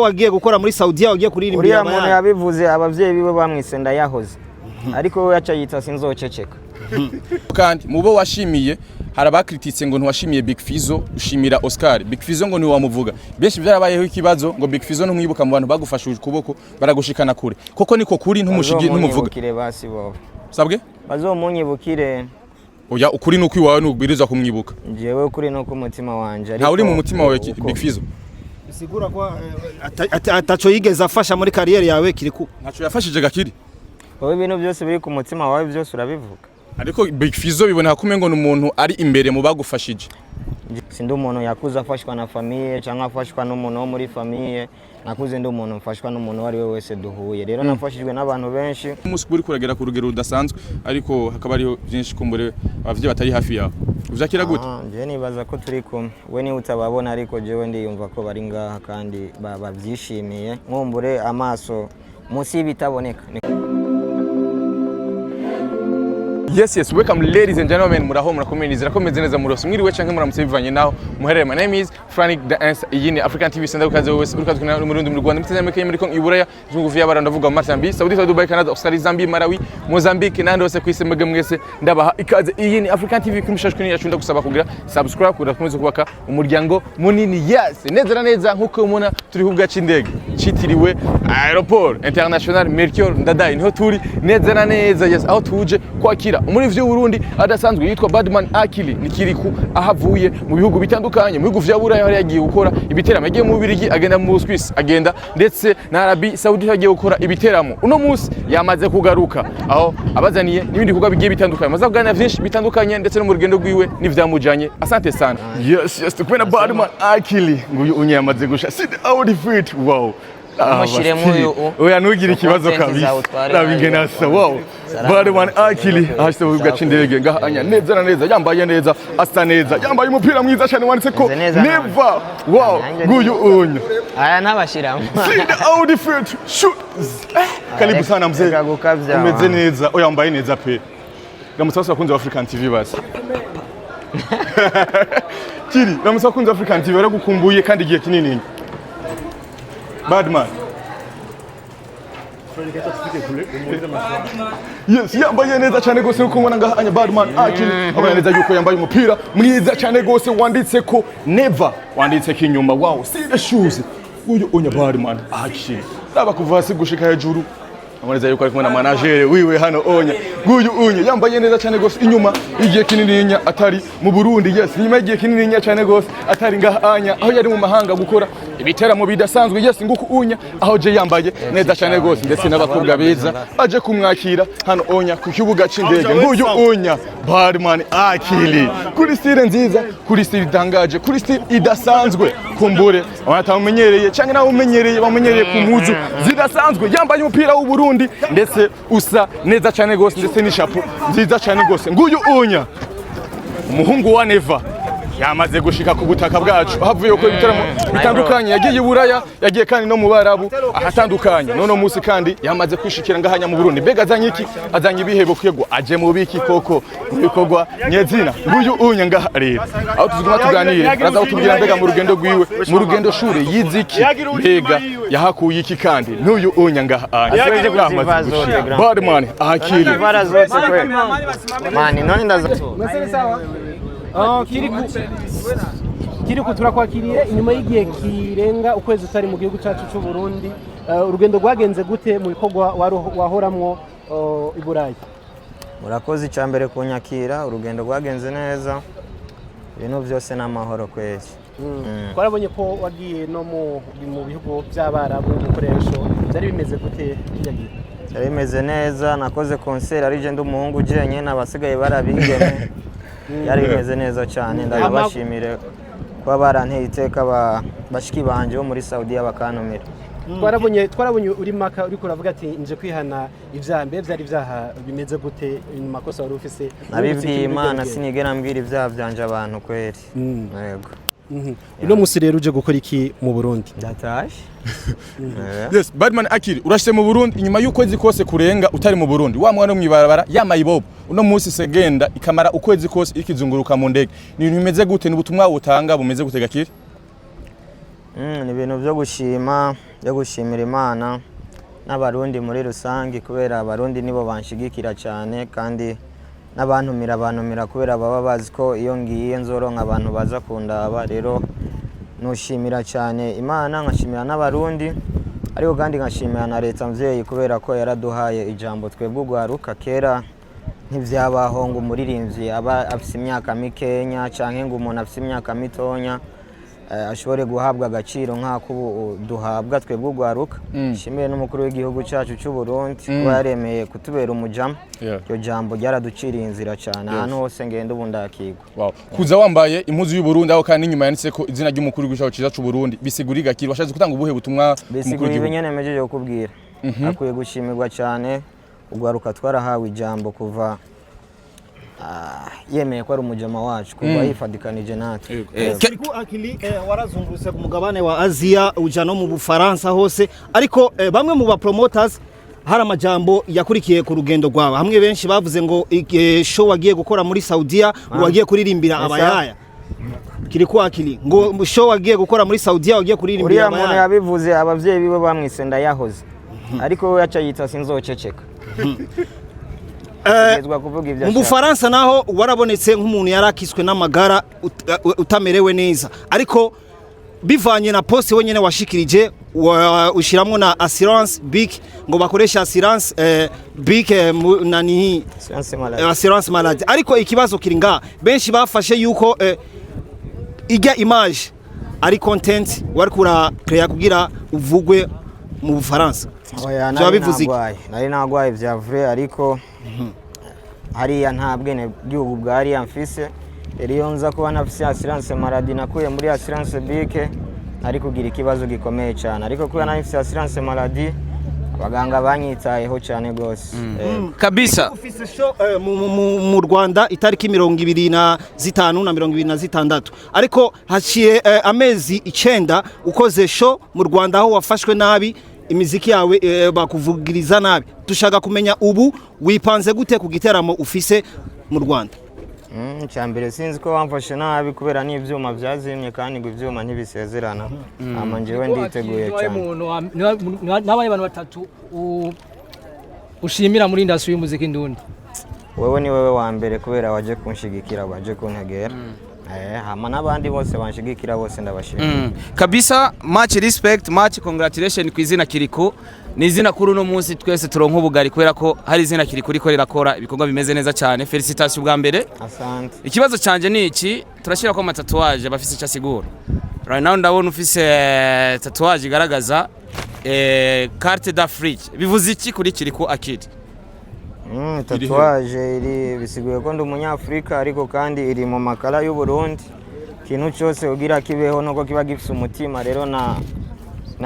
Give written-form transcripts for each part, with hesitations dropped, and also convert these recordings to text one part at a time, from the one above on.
wagiye gukora muri Saudi wagiye kuririmba uriya muntu yabivuze abavyeyi biwe bamwise ndayahoze ariko we yaca yita sinzoceceka kandi mubo washimiye harabakrititse ngo ntiwashimiye Big Fizzo ushimira Oscar Big Fizzo ngo ntiwamuvuga benshi byarabayeho ikibazo ngo Big Fizzo ntumwibuka mu bantu bagufashuje ukuboko baragushikana kure koko niko kuri ntumushigi ntumuvuga basi bo sabwe bazomunyibukire oya ukuri nuko iwawe nubiriza kumwibuka jewe ukuri nuko umutima wanje nta uri mu mutima wawe Big Fizzo bisigura ko ataco yigeze afasha muri kariyeri yawe kiriku ntaco yafashije gakiri wowe ibintu byose biri ku mutima wawe byose urabivuga ariko Big Fizzo biboneka kumengo n'umuntu ari imbere mu bagufashije sindi umuntu yakuze afashwa na famille cyangwa afashwa n'umuntu wo muri famille nakuze ndi umuntu mfashwa n'umuntu wari we wese duhuye rero nafashijwe n'abantu benshi umunsi buri kuragera ku rugero rudasanzwe ariko hakaba ariho byinshi kumbure abavye batari hafi yawe uvyakira gute je nibaza ko turi kumwe we ni utababona ariko jewe ndiyumva ko bari ngaha kandi bavyishimiye nkumbure amaso munsi y'ibitaboneka. Yes, welcome ladies and gentlemen, muraho murakomeza rakomeze neza murose mwiriwe canke muramutse bivanye naho muherere. My name is Frank the Answer. Iyi ni African TV Sender ukaze wese uri kwatuna mu Burundi mu Rwanda muteze muri Kenya Iburaya jungu vya bara ndavuga Mozambique, Saudi Dubai, Canada, Australia, Zambia, Malawi, Mozambique nandi hose kwise mwege mwese ndabaha ikaze. Iyi ni African TV kumishashwe ni yacunda gusaba kugira subscribe kugira komeze kubaka umuryango munini. Yes, neza neza nkuko mubona turi ku bwaci ndege citiriwe Aeroport International Melchior Ndadaye niho turi neza neza. Yes, aho tuje kwakira umurivyi w'Urundi adasanzwe yitwa Badman Akili nikiriku ahavuye mu bihugu bitandukanye mu bihugu vya Buraya hari yagiye gukora ibiteramo yagiye mu Birigi agenda mu Swiss agenda ndetse na Arabie Saoudite yagiye gukora ibiteramo uno munsi yamaze kugaruka aho abazaniye n'ibindi bikorwa bigiye bitandukanye maze kuganira vyinshi bitandukanye ndetse no mu rugendo rwiwe n'ivyamujanye. Asante sana. Yes tukubena Badman Akili nguyu unyamaze gusha sit out fit. Wow, Mushire muyo oya nugira ikibazo kabisa nabingenasa. Wow, Badman Akili ahashite mu bwaci ndege ngahanya neza na neza yambaye neza asa neza yambaye umupira mwiza cyane wanditse ko never. Wow, nguyu unyo aya nabashiramo sit out fit shoot. Karibu sana mzee, umeze neza oya yambaye neza pe ndamusasa kunze African TV basi kiri ndamusasa kunze African TV baragukumbuye kandi igihe kinini. Badman yes yambaye neza cyane gose uko mbona ngahanya Badman Akili abana neza yuko yambaye umupira mwiza cyane gose wanditse ko never wanditse kinyuma. Wow, see the shoes uyu unya Badman Akili aba kuva hasi gushika hejuru amaneza yuko ari kumwe na manager wiwe hano onya nguyu unye yambaye neza cyane gose inyuma igiye kinininya atari mu Burundi. Yes, inyuma igiye kinininya cyane gose atari ngahanya aho yari mu mahanga gukora ibiteramo bidasanzwe. Yes, nguku unya aho je yambaye neza cyane gose ndetse n'abakobwa beza aje kumwakira hano onya ku kibuga c'indege. Nguyu unya Badman Akili kuri style nziza, kuri style itangaje, kuri style idasanzwe kumbure abatamumenyereye cyangwa nawe umenyereye bamenyereye ku mpuzu zidasanzwe. Yambaye umupira w'u Burundi ndetse usa neza cyane gose ndetse n'ishapo nziza cyane gose. Nguyu unya umuhungu wa Neva yamaze gushika ku butaka bwacu ahavuye ko ibitaramo bitandukanye yagiye i Buraya yagiye kandi no mu Barabu ahatandukanye none munsi kandi yamaze kwishikira ngahanya mu Burundi. Bega azanyiki azanye ibihebo kwego aje mu biki koko bikorwa nyezina. Nguyu unya ngaha rero aho tuziguma tuganire araza kutubwira mbega mu rugendo rwiwe mu rugendo shure yiziki mbega yahakuye iki kandi n'uyu unya ngaha Badman Akili mani none ndaza Kiriku turakwakiriye inyuma y'igihe kirenga ukwezi utari mu gihugu cyacu cy'u Burundi. Urugendo rwagenze gute mu bikorwa wahoramwo i Burayi? murakoze cyambere kunyakira urugendo rwagenze neza ibintu byose n'amahoro kwezi. Twarabonye ko wagiye no mu bihugu by'Abarabu mukoresho byari bimeze gute yagiye? Byari bimeze neza nakoze concert ari je ndumuhungu jenye n'abasigaye barabigeme yari bimeze neza cyane ndabashimire kwa baranteye iteka bashiki banje bo muri Saudi abakanumira. Twarabonye uri maka uri kuravuga ati nje kwihana ivyambe byari byaha bimeze gute makosa wari ufise? Nabibwiye Imana sinigera mbwira ivyaha byanje abantu kweri. Yego. Uno musi rero uje gukora iki mu Burundi? Ndataje. Yes, Badman Akili urashye mu Burundi inyuma y'ukwezi kose kurenga utari mu Burundi wa mwana mwibarabara yamayibobo uno munsi segenda ikamara ukwezi kose ikizunguruka mu ndege. Ni ibintu bimeze gute n'ubutumwa butanga bumeze gute Gakiri? Ni ibintu byo gushima yo gushimira Imana n'abarundi muri rusange kubera abarundi nibo banshigikira cyane kandi n'abantumira kubera baba bazi ko iyo ngiye nzoronka abantu baza kundaba rero nushimira cyane Imana nkashimira n'abarundi ariko kandi nkashimira na leta mvyeyi kubera ko yaraduhaye ijambo twebwe ugwaruka kera ntivyabaho ngo umuririmbyi aba afise imyaka mikenya canke ngo umuntu afise imyaka mitonya ashobore guhabwa agaciro nk'ako duhabwa twebwe ugwaruka shimire n'umukuru w'igihugu cyacu cy'u Burundi kuba yaremeye kutubera umujama iryo jambo ryaraduciriye inzira cyane ahantu hose ngende ubu ndakigwa kuza wambaye impuzu y'u Burundi aho kandi inyuma yanditse ko izina ry'umukuru w'igihugu cyacu cy'u Burundi bisigura igakira washatse gutanga ubuhe butumwa umukuru w'igihugu nyene mejeje kukubwira akwiye gushimirwa cyane ugwaruka twarahawe ijambo kuva yemeye ko ari umujama wacu kuva yifadikanije natwe Kiriku Akili warazungurutse ku mugabane wa Aziya uja no mu Bufaransa hose ariko bamwe mu ba promoters hari amajambo yakurikiye ku rugendo rwawe hamwe benshi bavuze ngo show wagiye gukora muri Saudiya ngo wagiye kuririmbira abayaya Kiriku Akili ngo show wagiye gukora muri Saudiya wagiye kuririmbira abayaya uriya muntu yabivuze abavyeyi biwe bamwise ndayahoze ariko we yaca yita sinzoceceka mu Bufaransa naho warabonetse nk'umuntu yarakiswe n'amagara utamerewe neza ariko bivanye na poste wenyene washikirije ushiramwo na assurance BIC ngo bakoresha assurance BIC nani assurance maladie ariko ikibazo kiri nga benshi bafashe yuko ijya image ari content wari kura create kugira uvugwe mu Bufaransa nari nagwaye vya vrai ariko hariya nta bwene gihugu bwari amfise iyo nza kuba nafise assurance maladie nakuye muri assurance BIC ari kugira ikibazo gikomeye cyane ariko kuba nafise assurance maladie abaganga banyitayeho cyane gose kabisa ufise show mu Rwanda itariki 25 na 26 ariko haciye amezi 9 ukoze show mu Rwanda aho wafashwe nabi imiziki yawe bakuvugiriza nabi dushaka kumenya ubu wipanze gute ku giteramo ufise mu Rwanda cyambere sinzi ko wamfashe nabi kubera n'ivyuma byazimye kandi ngo ivyuma ntibisezerana amanjewe nditeguye cyane nabaye abantu batatu ushimira muri industry y'umuziki ndundi wewe ni wewe wa mbere kubera waje kunshigikira waje kuntegera hama n'abandi bose banshigikira bose ndabashimira kabisa much respect much congratulation ku izina Kiriku ni izina kuri uno munsi twese turonka ubugari kubera ko hari izina Kiriku riko rirakora ibikorwa bimeze neza cyane felicitation bwa mbere asante ikibazo canje ni iki turashira ko amatatuage bafise icyo asigura right now ndabona ufise tatuage igaragaza carte d'Afrique bivuze iki kuri Kiriku Akili tatuage iri bisiguye ko ndi umunyafrika ariko kandi iri mu makala y'u Burundi kintu cyose ugira kibeho nuko kiba gifise umutima rero na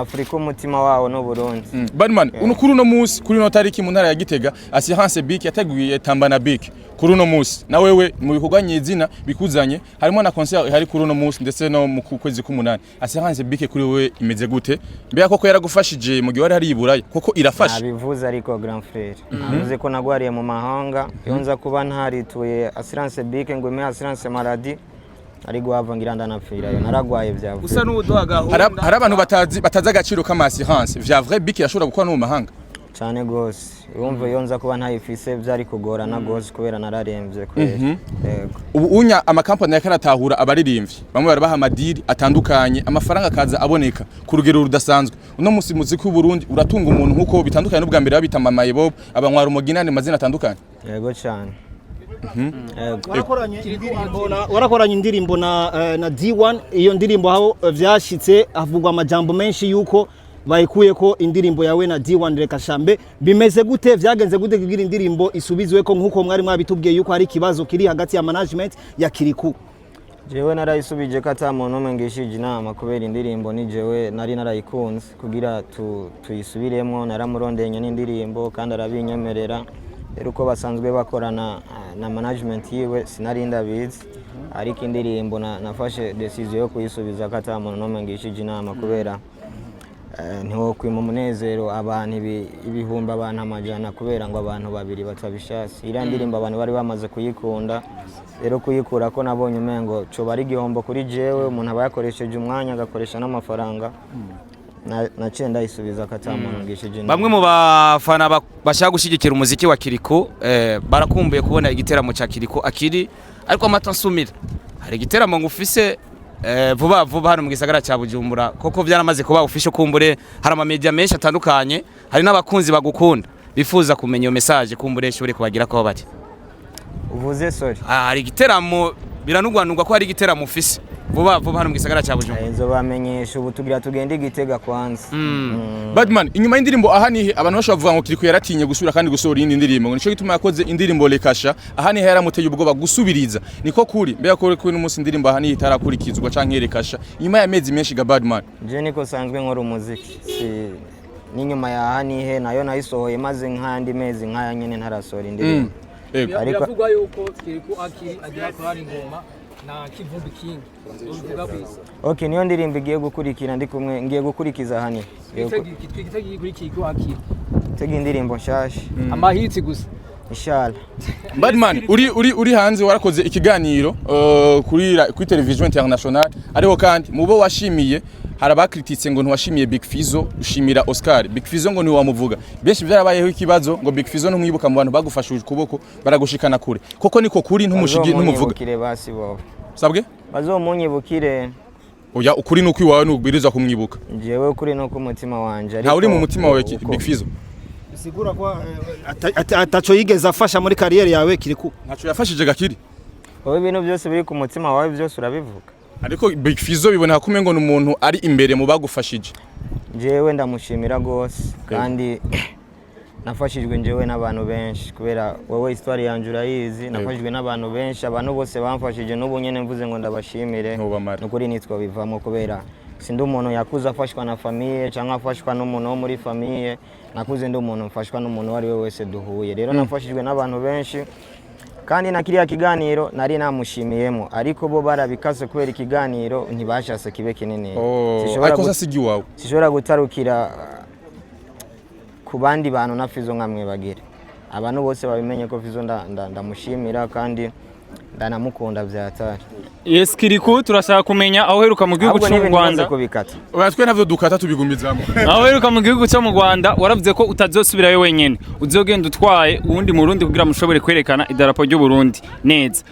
Afrika umutima wawo no Burundi Badman unukuru no munsi kuri no tariki mu ntara ya Gitega assurance BIC yateguye tambana BIC kuri no munsi na wewe mu bikorwa nyizina bikuzanye harimo na concert hari kuri no munsi ndetse no mu kwezi k'umunani assurance BIC kuri wewe imeze gute mbere koko yaragufashije mu gihe wari hari iburayi koko irafasha abivuze ariko grand frère avuze ko nagwariye mu mahanga yonza kuba ntarituye assurance BIC ngo ime assurance maladie ari guhavangira ndanapfira yo naragwaye vyavuye usa n'uduhaga hari abantu bataza agaciro k'amassurance vya vrai BIC yashobora gukora no mu mahanga cyane gose urumva yonza kuba ntayifise byari kugorana gose kubera nararemvye kwera yego ubu unya amakampani yakaratahura abaririmbyi bamwe barabaha amadiri atandukanye amafaranga akaza aboneka ku rugero rudasanzwe uno musi muziki w'u Burundi uratunga umuntu nkuko bitandukanye n'ubwa mbere babitamamaye Bob abanywara umuginane mazina atandukanye yego cyane warakoranye indirimbo na D1 iyo ndirimbo aho vyashitse havugwa amajambo menshi yuko bayikuye ko indirimbo yawe na D1 reka shambe bimeze gute vyagenze gute kugira indirimbo isubizwe ko nkuko mwari mwabitubwiye yuko hari kibazo kiri hagati ya management ya Kiriku jewe narayisubije ko ata muntu umwe ngishije inama kubera indirimbo ni jewe nari narayikunze kugira tuyisubiremo naramurondeye n'indirimbo kandi arabinyemerera rero uko basanzwe bakorana na management yiwe sinarinda bizi ariko indirimbo nafashe decision yo kuyisubiza ko ata muntu n'umwe ngishije inama kubera ntiwo kwima umunezero abantu ibihumbi abantu amajana kubera ngo abantu babiri batabishasi iriya ndirimbo abantu bari bamaze kuyikunda rero kuyikura ko nabonye umengo coba ari igihombo kuri jewe umuntu aba yakoresheje umwanya agakoresha n'amafaranga naciye ndayisubiza katamunugishije. Bamwe mu bafana bashaka gushigikira umuziki wa Kiriko barakumbuye kubona igiteramo cya Kiriko akiri ariko amata nsumira. Hari igiteramo ngufise vuba hano mu gisagara cya Bujumbura koko byaramaze kuba ufishe kumbure, hari ama media menshi atandukanye, hari n'abakunzi bagukunda bifuza kumenya iyo message kumbure shobore kubagira ko bati. Uvuze sorry. Hari igiteramo biranugwanugwa ko hari igiteramo ufise vuba hano mu gisagara cya Bujumbura. Enzo bamenyesha ubu tugira tugende igitega kwanza. Badman, inyuma y'indirimbo ahanihe abantu bashobora kuvuga ngo Kiriko yaratinye gusubira kandi gusohora indi ndirimbo, ngo nico gituma yakoze indirimbo Lekasha, ahanihe yaramuteye ubwoba gusubiriza. Niko kuri mbega ko kuri n'umunsi indirimbo ahanihe itarakurikizwa canke Lekasha inyuma ya mezi menshi ga Badman. Je niko sanzwe nkora umuziki. N'inyuma ya ahanihe nayo nayisohoye maze nk'andi mezi nk'aya nyene ntarasohora indirimbo. Ariko bavugwa yuko Kiriko akiri agira ko hari ingoma na Kivubi King. Uvuga kwisi. Okay, niyo ndirimbo igiye gukurikira ndi kumwe ngiye gukurikiza hani. Kitegi kuri Kiriko akiri. Tegi indirimbo nshasha. Amahitsi gusa. Inshallah. Badman, uri hanze warakoze ikiganiro kuri television international, ariho kandi mubo washimiye harabakrititse ngo ntiwashimiye Big Fizzo ushimira Oscar. Big Fizzo ngo ni wamuvuga. Benshi byarabayeho ikibazo ngo Big Fizzo ntumwibuka mu bantu bagufashuje ukuboko baragushikana kure. Koko niko kuri ntumushigi ntumuvuga. Basi bo. Sabwe? Bazomunyibukire. Oya ukuri nuko iwawe nubwiriza kumwibuka. Jewe ukuri nuko umutima wanje ariko. Nta uri mu mutima wawe Big Fizzo. Sigura kwa atacho yigeze afasha muri kariyeri yawe Kiriko. Ntacho yafashije gakiri. Wowe ibintu byose biri ku mutima wawe byose urabivuga. Ariko Big Fizzo biboneka kume ngo n'umuntu ari imbere mu bagufashije. Jewe ndamushimira gose kandi nafashijwe njewe n'abantu benshi kubera wowe histoire yanje urayizi, nafashijwe n'abantu benshi, abantu bose bamfashije n'ubu nyene mvuze ngo ndabashimire. Nukuri nitwa bivamo kubera sindi umuntu yakuza afashwa na famille cyangwa afashwa n'umuntu wo muri famille, nakuze ndi umuntu mfashwa n'umuntu wari we wese duhuye. Rero nafashijwe n'abantu benshi kandi na kiriya kiganiro nari namushimiyemo, ariko bo barabikase kubera ikiganiro ntibashase kibe kinini. Sishobora gutarukira ku bandi bantu na Fizzo nkamwe bagire. Abantu bose babimenye ko Fizzo ndamushimira kandi ndanamukunda vyatari. Yes Kiriko turashaka kumenya aho heruka mu gihugu cyo mu Rwanda. Oratwe navyo dukata tubigumizamo. Aho heruka mu gihugu cyo mu Rwanda waravuze ko utazosubirayo wenyene. Uzogenda utwaye uwundi mu Burundi kugira mushobore kwerekana idarapo ry'u Burundi neza.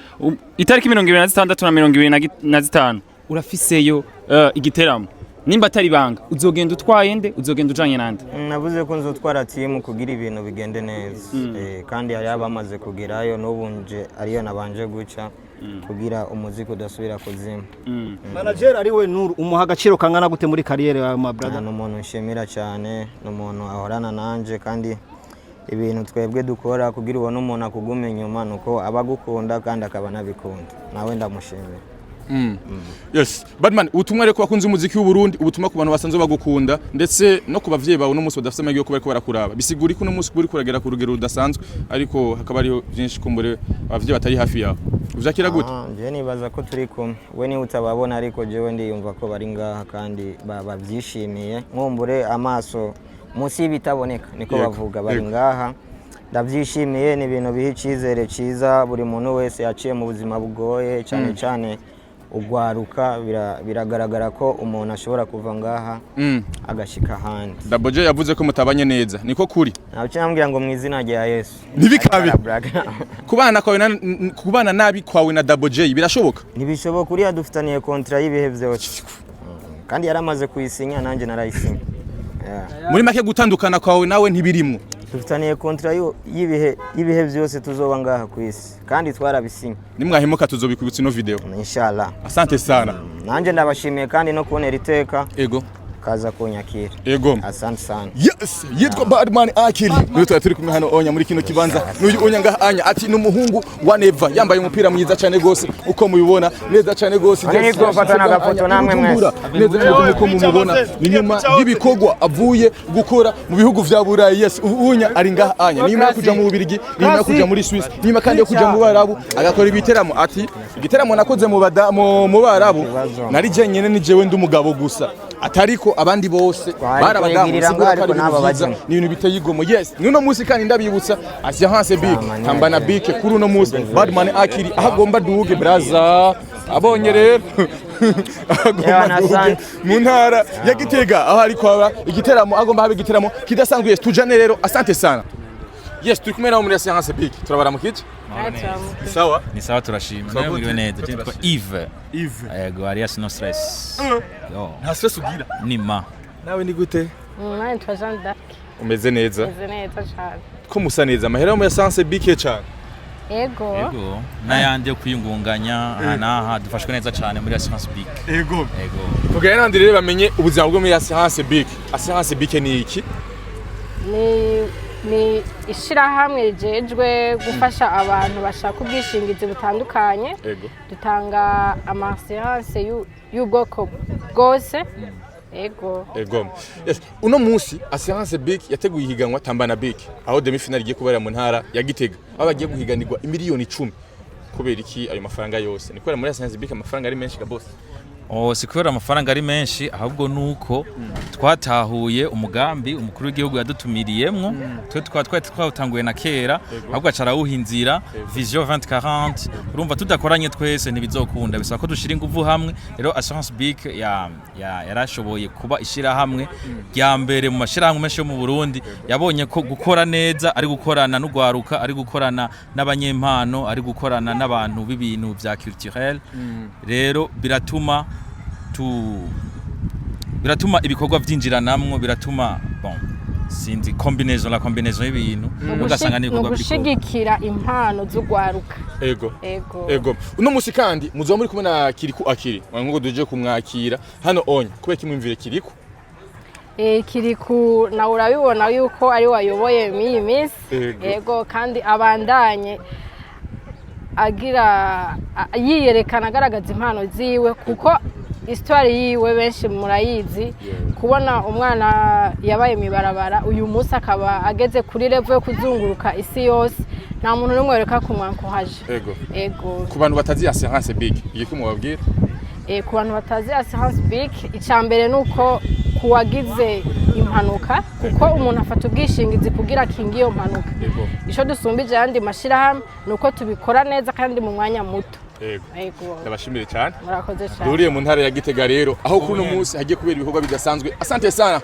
Itariki 26 na 25 urafiseyo igiteramo. Nimba atari banga uzogenda utwaye nde, uzogenda ujanye nande? Navuze ko nzotwara team kugira ibintu bigende neza. Kandi hari abamaze kugerayo n'ubunje ariyo nabanje guca kugira umuziki udasubira kuzima. Manager ari we Nuru umuha agaciro kangana gute muri kariyeri ya my brother? N'umuntu nshimira cyane, n'umuntu ahorana nanje kandi ibintu twebwe dukora kugira ubone umuntu akuguma inyuma nuko abagukunda kandi akaba nabikunda. Nawe ndamushimira. Yes, Badman, ubutumwa reko bakunze umuziki w'u Burundi, ubutumwa ku bantu basanzwe bagukunda ndetse no ku bavyeyi bawe n'umunsi badafite amahirwe yo kuba ariko barakuraba. Bisigura ko n'umunsi buri kuragera ku rugero rudasanzwe ariko hakaba ariho byinshi kumbure abavyeyi batari hafi yawe. Uvyakira gute? Je nibaza ko turi kumwe. We ni utababona ariko jewe ndiyumva ko bari ngaha kandi bavyishimiye. Nkumbure amaso munsi y'ibitaboneka niko bavuga bari ngaha. Ndavyishimiye ni ibintu biha icizere ciza buri muntu wese yaciye mu buzima bugoye cyane cyane ugwaruka biragaragara ko umuntu ashobora kuva ngaha agashika handi. Double J yavuze ko mutabanye neza niko kuri. Naco nambwira ngo mwizina rya Yesu. Nibikabe. Kubana nabi kwawe na Double J birashoboka? Nibishoboka uri adufitaniye contrat y'ibihe byose. Kandi yaramaze kuyisinya nanje narayisinya. Muri make gutandukana kwawe nawe ntibirimo. Dufitaniye contrat y'ibihe byose tuzoba ngaha ku isi kandi twarabisinya. Nimwahemuka tuzobikubitsa ino video. Inshallah. Asante sana. Nanje ndabashimiye kandi no kubonera iteka. Ego. Kaza kunyakira. Ego. Asante sana. Yes, yitwa Badman Akili. Niyo turi kumwe hano onya muri kino kibanza. N'uyu onya ngaha anya ati n'umuhungu wa Neva yambaye umupira mwiza cyane gose uko mubibona neza cyane gose. Niko fatana gafoto namwe mwese. Neza cyane uko mubibona inyuma y'ibikogwa avuye gukora mu bihugu vya Burayi. Yes, unya ari ngaha anya. Nyuma kuja mu Bubirigi, nyuma kuja muri Swiss, nyuma kandi yo kuja mu Barabu agakora ibiteramo ati igiteramo nakoze mu Barabu nari je nyene ni jewe ndi umugabo gusa. Atariko abandi bose barabagamba ariko n'ababaza ni ibintu biteye igomo. Yes, nuno musi kandi ndabibutsa Assurance Big Tambana Big kuri uno musi Badman Akili ahagomba duhuge braza abonye rero Yewana, asante. mu ntara ya Gitega aho ari kwaba igiteramo agomba habe igiteramo kidasanzwe. Yes, tujane rero, asante sana. Yes, turi kumwe nawe muri Assurance Big, turabara mu kici. Sawa? Ni sawa turashima. Nawe muriwe neza. Cyitwa Yves. Yego, alias no stress. Yo. Nta stress ugira. Nima. Nawe ni gute? Nani twa Jean d'Arc. Umeze neza? Meze neza cyane. Ko musa neza, amahera mu Assurance Big cyane. Ego. Yego. Nayandi kwiyungunganya naha dufashwe neza cyane muri Assurance Big. Ego. Yego. Tugere nandi rero bamenye ubuzima bwo muri Assurance Big. Assurance Big ni iki? Ni ishirahamwe rijejwe gufasha abantu bashaka ubwishingizi butandukanye. Ego. Dutanga amassurance y'ubwoko bwose. Ego. Ego. Yes. Uno munsi Assurance Big yateguye ihiganwa Tambana Big aho demi final igiye kubera mu ntara ya Gitega. Aba bagiye guhiganirwa imiliyoni 10. Kubera iki ayo mafaranga yose? Ni kubera muri Assurance Big amafaranga ari menshi gaboss. Si kubera amafaranga ari menshi ahubwo nuko twatahuye umugambi umukuru w'igihugu yadutumiriyemwo twe twawutanguye na kera ahubwo acarawuhinzira Vision 2040 urumva tudakoranye twese ntibizokunda bisaba ko dushira ingufu hamwe. Rero Assurance Big yarashoboye kuba ishira hamwe rya mbere mu mashirahamwe menshi yo mu Burundi yabonye ko gukora neza ari gukorana n'ugwaruka ari gukorana n'abanyempano ari gukorana n'abantu b'ibintu vya culturel. Rero biratuma ibikorwa byinjiranamwo biratuma sinzi combinaison y'ibintu ugasanga n'ibikorwa gushigikira impano z'ugwaruka. Ego. Uno musi kandi muzo muri kumwe na Kiriku Akiri ngo duje kumwakira hano onye kubera kimwimvire Kiriku. Kiriku na urabibona yuko ari wayoboye iyi minsi. Ego kandi abandanye agira yiyerekana agaragaza impano ziwe kuko histoire yiwe benshi murayizi. Kubona umwana yabaye mibarabara uyu munsi akaba ageze kuri level yo kuzunguruka isi yose nta muntu numwe wereka kumwankohaje. Ego. Ku bantu batazi Assurance Big igiki mubabwira? Ku bantu batazi Assurance Big icambere nuko kuwagize impanuka kuko umuntu afata ubwishingizi kugira kingi iyo mpanuka. Isho dusumbije yandi mashirahamwe nuko tubikora neza kandi mu mwanya muto. Ego. Ndabashimire cyane. Murakoze cyane. Duriye mu ntara ya Gitega rero aho kuri no munsi hagiye kubera ibikorwa bidasanzwe. Asante sana.